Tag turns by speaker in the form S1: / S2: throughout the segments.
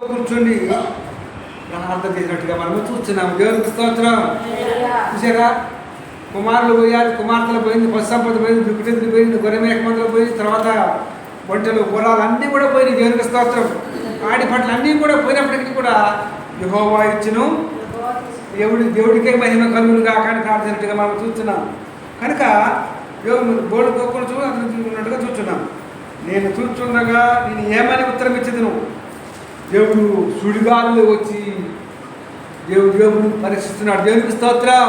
S1: కూర్చోండి ప్రార్థన చేసినట్టుగా మనము చూస్తున్నాము. దేవునికి స్తోత్రం. చూసారా, కుమారులు పోయారు, కుమార్తెలు పోయింది, పశు సంపద పోయింది, దుఃఖితులు పోయింది, గొర్రె మేకమందలు పోయింది, తర్వాత ఒంటెలు గుర్రాలు అన్నీ కూడా పోయినాయి. దేవునికి స్తోత్రం. ఆడి పట్ల అన్నీ కూడా పోయినప్పటికీ కూడా యెహోవా ఇచ్చును, దేవుడికే మహిమ కలుగునుగా కానీ ప్రార్థించినట్టుగా మనం చూస్తున్నాం. కనుక బోర్డు గొప్పలు చూస్తున్నట్టుగా చూస్తున్నాం. నేను చూస్తుండగా నేను ఏమని ఉత్తరం ఇచ్చేదను? దేవుడు సుడిగాలులో వచ్చి దేవుడు పరీక్షిస్తున్నాడు. దేవునికి స్తోత్రం.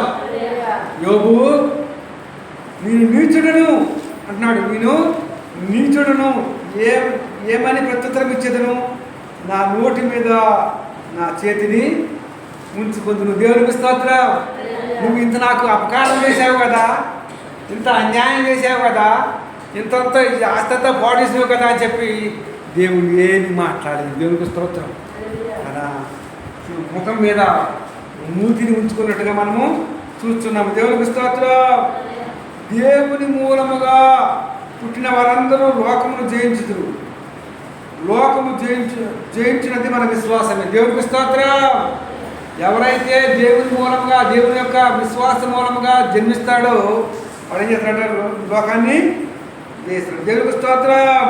S1: యోబు, నేను నీచుడను అంటున్నాడు. నేను నీచుడను, ఏమని ప్రత్యుత్తరం ఇచ్చేదను? నా నోటి మీద నా చేతిని ఉంచుకుందును. దేవునికి స్తోత్రం. నువ్వు ఇంత నాకు అపకారం చేసావు కదా, ఇంత అన్యాయం చేసావు కదా, ఇంతంతా ఆస్తంతా పాటిసావు కదా అని చెప్పి దేవుడు ఏమి మాట్లాడేది. దేవునికి స్తోత్రం. అలా ముఖం మీద మూతిని ఉంచుకున్నట్టుగా మనము చూస్తున్నాము. దేవునికి స్తోత్రం. దేవుని మూలముగా పుట్టిన వారందరూ లోకమును జయించుదురు. లోకము జయించినది మన విశ్వాసమే. దేవునికి స్తోత్రం. ఎవరైతే దేవుని మూలంగా, దేవుని యొక్క విశ్వాసం మూలంగా జన్మిస్తాడో వాడు ఏం చేస్తాడు? లోకాన్ని జయిస్తాడు. దేవునికి స్తోత్రం.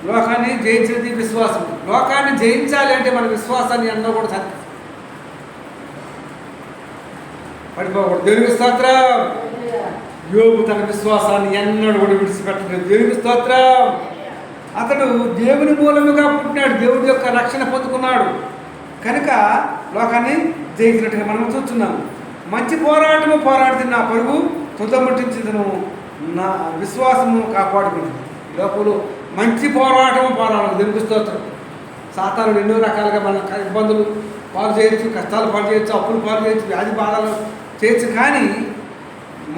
S1: లోకాన్ని జయించినది విశ్వాసం. లోకాన్ని జయించాలి అంటే మన విశ్వాసాన్ని ఎన్నో కూడా పడిపోకూడదు. దేవునికి స్తోత్రం. యోబు తన విశ్వాసాన్ని ఎన్నడూ కూడా విడిచిపెట్టలేదు. దేవునికి స్తోత్రం. అతడు దేవుని మూలముగా పుట్టినాడు, దేవుడి యొక్క రక్షణ పొందుకున్నాడు. కనుక లోకాన్ని జయించినట్టుగా మనం చూస్తున్నాం. మంచి పోరాటము పోరాడితే నా పరుగు తుదముట్టించదను, నా విశ్వాసము కాపాడుకుంటుంది. లోపల మంచి పోరాటము పోరాడాలి. దేవునికి స్తోత్రం. సాతానుడు ఎన్నో రకాలుగా మన ఇబ్బందులు పాలు చేయొచ్చు, కష్టాలు పాలు చేయొచ్చు, అప్పులు పాలు చేయొచ్చు, వ్యాధి బాధలు చేయొచ్చు. కానీ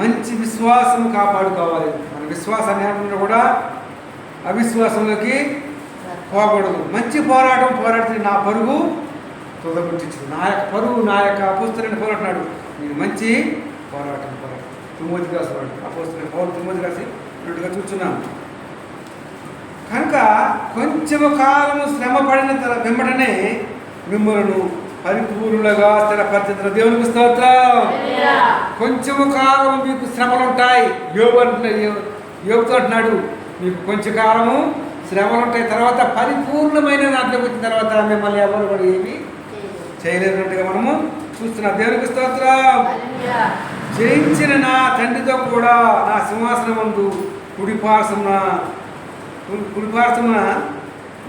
S1: మంచి విశ్వాసం కాపాడుకోవాలి. మన విశ్వాసాన్ని ఏమన్నా కూడా అవిశ్వాసంలోకి పోకూడదు. మంచి పోరాటం పోరాడితే నా పరుగు తుదముట్టించదు. నా యొక్క పరుగు, నా యొక్క అపోస్తలుని పోరాడినాడు. నేను మంచి పోరాటం తిమోతికి రాసినాడు. అపోస్తలుని పౌలు తిమోతికి రాసి ఉన్నట్టుగా చూస్తున్నాను. కనుక కొంచెము కాలము శ్రమ పడిన వెంబడనే మిమ్మల్ని పరిపూర్ణులుగా స్థిరపరిచిన. దేవునికి స్తోత్రం. కొంచెము కాలం మీకు శ్రమలు ఉంటాయి. యోబుతో అంటున్నాడు, మీకు కొంచెం కాలము శ్రమలు ఉంటాయి, తర్వాత పరిపూర్ణమైన దాంట్లోకి వచ్చిన తర్వాత మిమ్మల్ని ఎవరు కూడా ఏమి చేయలేనట్టుగా మనము చూస్తున్నాం. దేవునికి స్తోత్రం. జయించిన నా తండ్రితో కూడా నా సింహాసనం ముందు కుడిపార్శ్వమున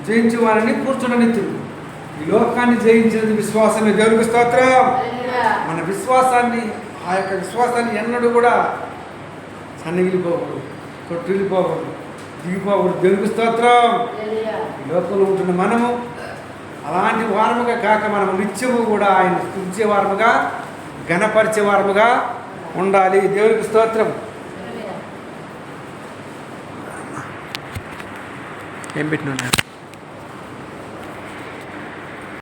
S1: జయించే వారిని కూర్చుండనిత్తుడు. ఈ లోకాన్ని జయించినది విశ్వాసమే. దేవునికి స్తోత్రం. మన విశ్వాసాన్ని, ఆ యొక్క విశ్వాసాన్ని ఎన్నడూ కూడా సన్నగిలిపోకూడదు, కొట్టిల్లిపోకూడదు, దిగిపోకూడదు. దేవునికి స్తోత్రం. ఈ లోకంలో ఉంటున్న మనము అలాంటి వారముగా కాక మనం నిత్యము కూడా ఆయన స్తుతించే వారముగా, ఘనపరిచే వారముగా ఉండాలి. దేవునికి స్తోత్రం. ఏం పెట్టినా